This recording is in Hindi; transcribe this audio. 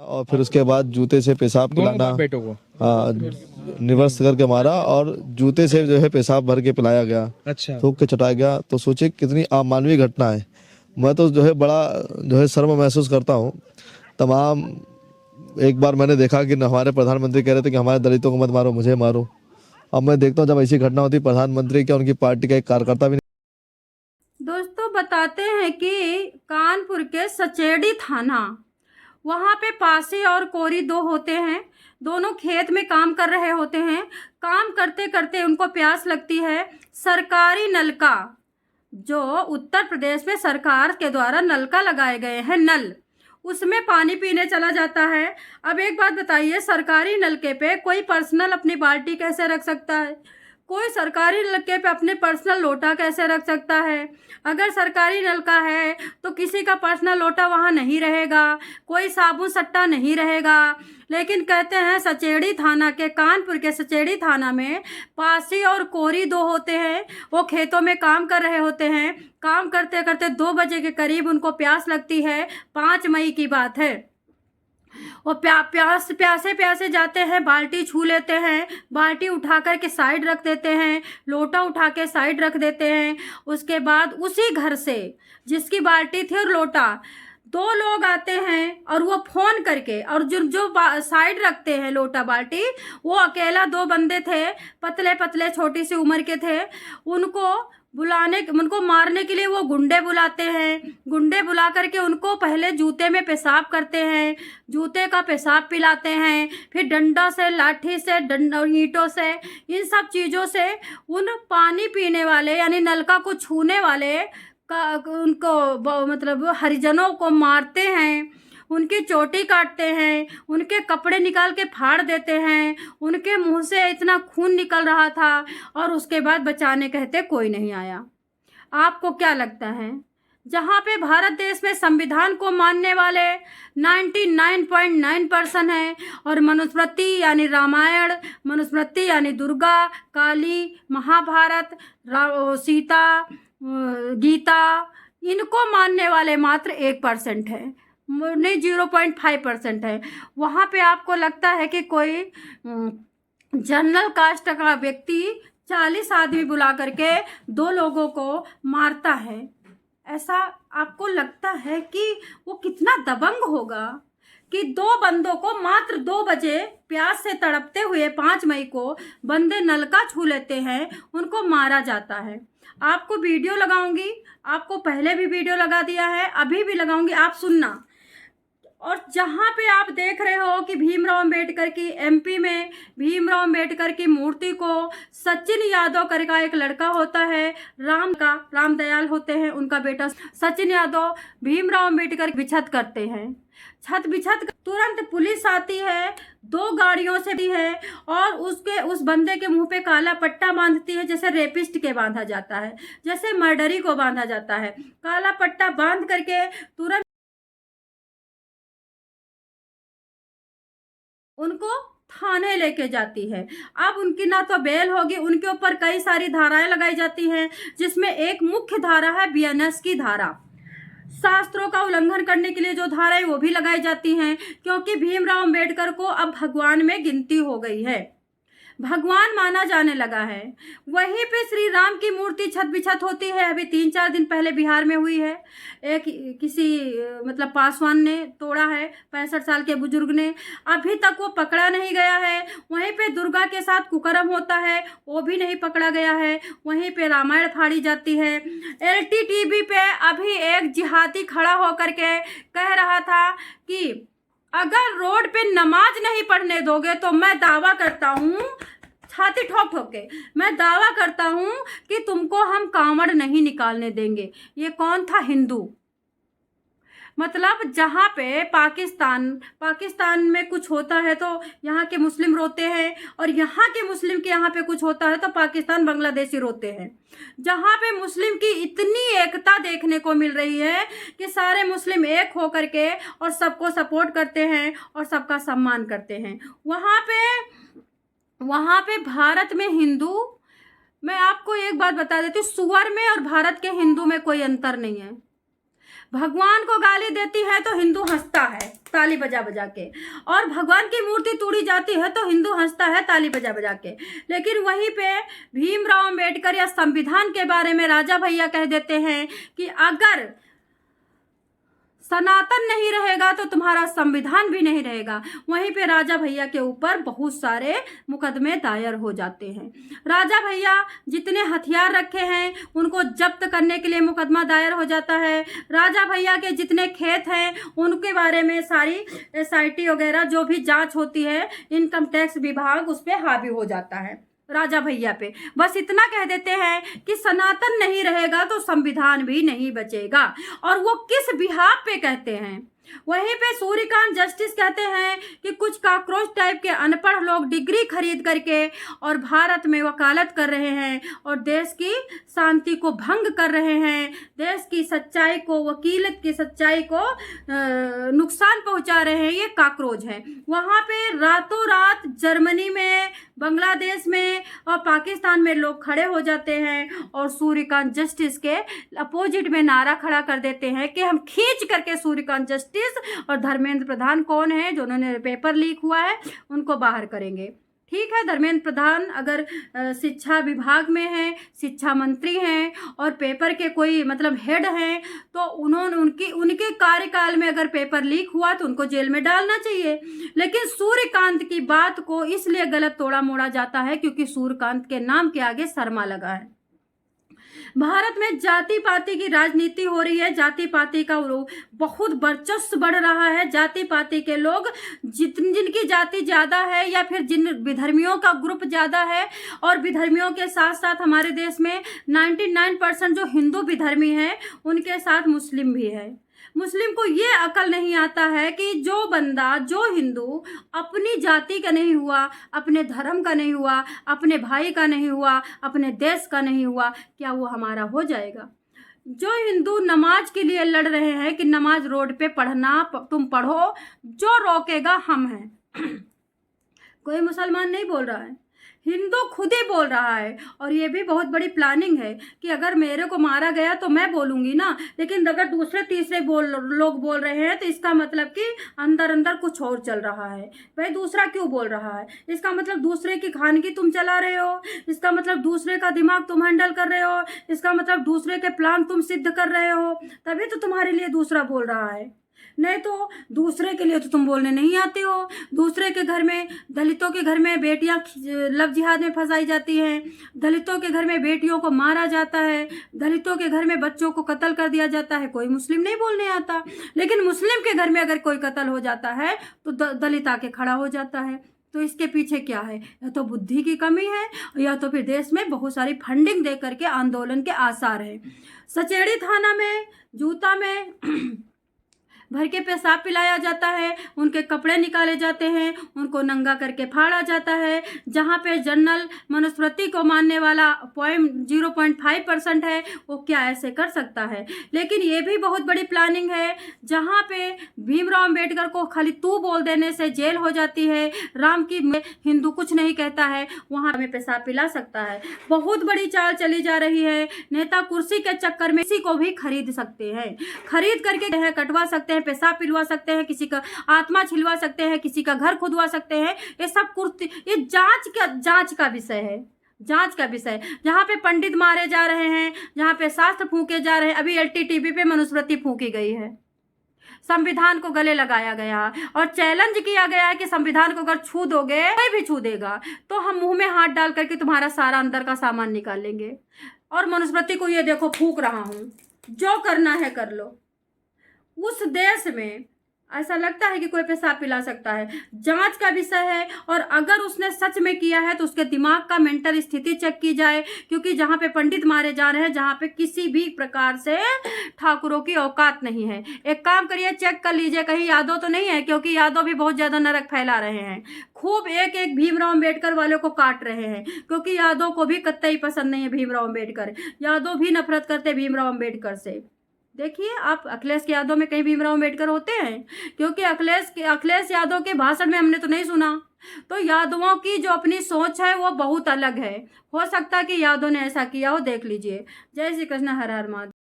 और फिर उसके बाद जूते से पेशाब दोनों पिलाना। बाप बेटों को। हाँ, रिवर्स करके मारा और जूते से जो है पेशाब भर के पिलाया गया, अच्छा। थूक के चटाया गया। तो सोचिए कितनी अमानवीय घटना है। मैं तो जो है बड़ा जो है शर्म महसूस करता हूँ तमाम। एक बार मैंने देखा कि हमारे प्रधानमंत्री कह रहे थे कि हमारे दलितों को मत मारो, मुझे मारो। अब मैं देखता हूँ जब ऐसी घटना होती है, प्रधानमंत्री क्या उनकी पार्टी का एक कार्यकर्ता भी दोस्तों बताते हैं कि कानपुर के सचेड़ी थाना, वहाँ पे पासी और कोरी दो होते हैं। दोनों खेत में काम कर रहे होते हैं। काम करते करते उनको प्यास लगती है। सरकारी नलका, जो उत्तर प्रदेश में सरकार के द्वारा नलका लगाए गए हैं, नल, उसमें पानी पीने चला जाता है। अब एक बात बताइए, सरकारी नलके पे कोई पर्सनल अपनी बाल्टी कैसे रख सकता है? कोई सरकारी नलके पे अपने पर्सनल लोटा कैसे रख सकता है? अगर सरकारी नलका है तो किसी का पर्सनल लोटा वहाँ नहीं रहेगा, कोई साबुन सट्टा नहीं रहेगा। लेकिन कहते हैं सचेड़ी थाना के, कानपुर के सचेड़ी थाना में पासी और कोरी दो होते हैं। वो खेतों में काम कर रहे होते हैं। काम करते करते 2 बजे के करीब उनको प्यास लगती है। 5 मई की बात है। वो प्यासे प्यासे जाते हैं, बाल्टी छू लेते हैं, बाल्टी उठा कर के साइड रख देते हैं, लोटा उठा के साइड रख देते हैं। उसके बाद उसी घर से जिसकी बाल्टी थी और लोटा, 2 लोग आते हैं और वो फोन करके, और जो जो साइड रखते हैं लोटा बाल्टी, वो अकेला 2 बंदे थे, पतले पतले छोटी सी उम्र के थे। उनको मारने के लिए वो गुंडे बुलाते हैं। गुंडे बुला करके उनको पहले जूते में पेशाब करते हैं, जूते का पेशाब पिलाते हैं, फिर डंडा से, लाठी से, ईंटों से, इन सब चीज़ों से उन पानी पीने वाले यानी नलका को छूने वाले का उनको मतलब हरिजनों को मारते हैं, उनकी चोटी काटते हैं, उनके कपड़े निकाल के फाड़ देते हैं। उनके मुंह से इतना खून निकल रहा था और उसके बाद बचाने कहते कोई नहीं आया। आपको क्या लगता है? जहाँ पे भारत देश में संविधान को मानने वाले 99.9% हैं, और मनुस्मृति यानी रामायण, मनुस्मृति यानी दुर्गा, काली, महाभारत, सीता, गीता, इनको मानने वाले मात्र 1% है, नहीं 0.5% है। वहाँ पे आपको लगता है कि कोई जनरल कास्ट का व्यक्ति 40 आदमी बुला करके 2 लोगों को मारता है? ऐसा आपको लगता है कि वो कितना दबंग होगा कि 2 बंदों को मात्र 2 बजे प्यास से तड़पते हुए 5 मई को बंदे नलका छू लेते हैं, उनको मारा जाता है। आपको वीडियो लगाऊंगी, आपको पहले भी वीडियो लगा दिया है, अभी भी लगाऊंगी, आप सुनना। और जहाँ पे आप देख रहे हो कि भीमराव अंबेडकर की, एमपी में भीमराव अंबेडकर की मूर्ति को सचिन यादव करके एक लड़का होता है, रामदयाल होते हैं उनका बेटा, सचिन यादव भीमराव अंबेडकर की बिछत करते हैं। छत बिछत तुरंत पुलिस आती है, 2 गाड़ियों से भी है, और उस बंदे के मुंह पे काला पट्टा बांधती है, जैसे रेपिस्ट के बांधा जाता है, जैसे मर्डरी को बांधा जाता है। काला पट्टा बांध करके तुरंत उनको थाने लेके जाती है। अब उनकी ना तो बेल होगी, उनके ऊपर कई सारी धाराएं लगाई जाती हैं, जिसमें एक मुख्य धारा है बीएनएस की धारा। शास्त्रों का उल्लंघन करने के लिए जो धाराएं वो भी लगाई जाती हैं, क्योंकि भीमराव अंबेडकर को अब भगवान में गिनती हो गई है, भगवान माना जाने लगा है। वहीं पे श्री राम की मूर्ति छत बिछत होती है। अभी 3-4 दिन पहले बिहार में हुई है। एक किसी मतलब पासवान ने तोड़ा है, 65 साल के बुजुर्ग ने, अभी तक वो पकड़ा नहीं गया है। वहीं पे दुर्गा के साथ कुकर्म होता है, वो भी नहीं पकड़ा गया है। वहीं पे रामायण फाड़ी जाती है। एलटीटीवी पे अभी एक जिहादी खड़ा होकर के कह रहा था कि अगर रोड पे नमाज नहीं पढ़ने दोगे तो मैं दावा करता हूँ, छाती ठोक ठोक के मैं दावा करता हूँ कि तुमको हम कांवड़ नहीं निकालने देंगे। ये कौन था? हिंदू। मतलब जहाँ पे पाकिस्तान में कुछ होता है तो यहाँ के मुस्लिम रोते हैं, और यहाँ के मुस्लिम के यहाँ पे कुछ होता है तो पाकिस्तान बांग्लादेशी रोते हैं। जहाँ पे मुस्लिम की इतनी एकता देखने को मिल रही है कि सारे मुस्लिम एक हो करके और सबको सपोर्ट करते हैं और सबका सम्मान करते हैं, वहाँ पे भारत में हिंदू, मैं आपको एक बात बता देती हूँ, सुअर में और भारत के हिंदू में कोई अंतर नहीं है। भगवान को गाली देती है तो हिंदू हंसता है ताली बजा बजा के, और भगवान की मूर्ति तोड़ी जाती है तो हिंदू हंसता है ताली बजा बजा के। लेकिन वहीं पे भीमराव अंबेडकर या संविधान के बारे में राजा भैया कह देते हैं कि अगर सनातन नहीं रहेगा तो तुम्हारा संविधान भी नहीं रहेगा। वहीं पे राजा भैया के ऊपर बहुत सारे मुकदमे दायर हो जाते हैं। राजा भैया जितने हथियार रखे हैं उनको जब्त करने के लिए मुकदमा दायर हो जाता है। राजा भैया के जितने खेत हैं उनके बारे में सारी SIT वगैरह जो भी जांच होती है, इनकम टैक्स विभाग उस पर हावी हो जाता है राजा भैया पे। बस इतना कह देते हैं कि सनातन नहीं रहेगा तो संविधान भी नहीं बचेगा। और वो किस बिहाफ पे कहते हैं? वहीं पे सूर्यकांत जस्टिस कहते हैं कि कुछ काकरोच टाइप के अनपढ़ लोग डिग्री खरीद करके और भारत में वकालत कर रहे हैं और देश की शांति को भंग कर रहे हैं, देश की सच्चाई को, वकीलत की सच्चाई को नुकसान पहुंचा रहे हैं। ये काकरोच हैं। वहाँ पे रातों रात जर्मनी में, बांग्लादेश में और पाकिस्तान में लोग खड़े हो जाते हैं और सूर्यकांत जस्टिस के अपोजिट में नारा खड़ा कर देते हैं कि हम खींच करके सूर्यकांत जस्टिस और धर्मेंद्र प्रधान कौन है जो उन्होंने पेपर लीक हुआ है उनको बाहर करेंगे। ठीक है, धर्मेंद्र प्रधान अगर शिक्षा विभाग में हैं, शिक्षा मंत्री हैं और पेपर के कोई मतलब हेड हैं तो उन्होंने उनके कार्यकाल में अगर पेपर लीक हुआ तो उनको जेल में डालना चाहिए। लेकिन सूर्यकांत की बात को इसलिए गलत तोड़ा मोड़ा जाता है क्योंकि सूर्यकांत के नाम के आगे शर्मा लगा है। भारत में जाति पाति की राजनीति हो रही है, जाति पाति का बहुत वर्चस्व बढ़ रहा है। जाति पाति के लोग जिनकी जाति ज़्यादा है या फिर जिन विधर्मियों का ग्रुप ज़्यादा है, और विधर्मियों के साथ साथ हमारे देश में 99% जो हिंदू विधर्मी हैं उनके साथ मुस्लिम भी है। मुस्लिम को ये अकल नहीं आता है कि जो बंदा, जो हिंदू अपनी जाति का नहीं हुआ, अपने धर्म का नहीं हुआ, अपने भाई का नहीं हुआ, अपने देश का नहीं हुआ, क्या वो हमारा हो जाएगा? जो हिंदू नमाज के लिए लड़ रहे हैं कि नमाज रोड पे पढ़ना, तुम पढ़ो, जो रोकेगा हम हैं। कोई मुसलमान नहीं बोल रहा है, हिंदू खुद ही बोल रहा है। और ये भी बहुत बड़ी प्लानिंग है कि अगर मेरे को मारा गया तो मैं बोलूँगी ना, लेकिन अगर दूसरे तीसरे लोग बोल रहे हैं तो इसका मतलब कि अंदर अंदर कुछ और चल रहा है। भाई दूसरा क्यों बोल रहा है? इसका मतलब दूसरे की खानगी तुम चला रहे हो, इसका मतलब दूसरे का दिमाग तुम हैंडल कर रहे हो, इसका मतलब दूसरे के प्लान तुम सिद्ध कर रहे हो, तभी तो तुम्हारे लिए दूसरा बोल रहा है। नहीं तो दूसरे के लिए तो तुम बोलने नहीं आते हो। दूसरे के घर में, दलितों के घर में बेटियां लव जिहाद में फंसाई जाती हैं, दलितों के घर में बेटियों को मारा जाता है, दलितों के घर में बच्चों को कत्ल कर दिया जाता है, कोई मुस्लिम नहीं बोलने आता। लेकिन मुस्लिम के घर में अगर कोई कत्ल हो जाता है तो दलित आके खड़ा हो जाता है। तो इसके पीछे क्या है? या तो बुद्धि की कमी है या तो फिर देश में बहुत सारी फंडिंग दे करके आंदोलन के आसार हैं। सचेड़ी थाना में जूता में भर के पेशाब पिलाया जाता है, उनके कपड़े निकाले जाते हैं, उनको नंगा करके फाड़ा जाता है। जहाँ पे जनरल मनुस्मृति को मानने वाला 0.5% है, वो क्या ऐसे कर सकता है? लेकिन ये भी बहुत बड़ी प्लानिंग है। जहाँ पे भीमराव अंबेडकर को खाली तू बोल देने से जेल हो जाती है, राम की हिंदू कुछ नहीं कहता है, वहाँ में पेशाब पिला सकता है। बहुत बड़ी चाल चली जा रही है। नेता कुर्सी के चक्कर में किसी को भी खरीद सकते हैं, खरीद करके कटवा सकते हैं, पेशाब पिलवा सकते हैं, किसी का आत्मा छिलवा सकते हैं, किसी का घर खुदवा सकते हैं। ये सब कुर्ती, ये जांच का विषय है, जांच का विषय। जहाँ पे पंडित मारे जा रहे हैं, जहाँ पे शास्त्र फूके जा रहे हैं, अभी LTTV पे मनुस्मृति फूकी गई है, संविधान को गले लगाया गया और चैलेंज किया गया है कि संविधान को अगर छू दोगे, कोई भी छू देगा तो हम मुंह में हाथ डाल करके तुम्हारा सारा अंदर का सामान निकाल लेंगे। और मनुस्मृति को ये देखो फूक रहा हूँ, जो करना है कर लो। उस देश में ऐसा लगता है कि कोई पेशाब पिला सकता है? जांच का विषय है। और अगर उसने सच में किया है तो उसके दिमाग का मेंटल स्थिति चेक की जाए, क्योंकि जहाँ पे पंडित मारे जा रहे हैं, जहाँ पे किसी भी प्रकार से ठाकुरों की औकात नहीं है। एक काम करिए, चेक कर लीजिए कहीं यादव तो नहीं है, क्योंकि यादव भी बहुत ज़्यादा नरक फैला रहे हैं, खूब एक एक भीमराव अंबेडकर वालों को काट रहे हैं, क्योंकि यादव को भी कतई पसंद नहीं है भीमराव अंबेडकर। यादव भी नफरत करते भीमराव अंबेडकर से। देखिए आप अखिलेश यादव में कहीं भीमराव अंबेडकर होते हैं? क्योंकि अखिलेश यादव के भाषण में हमने तो नहीं सुना। तो यादवों की जो अपनी सोच है वो बहुत अलग है। हो सकता है कि यादव ने ऐसा किया हो, देख लीजिए। जय श्री कृष्ण, हर हर महादेव।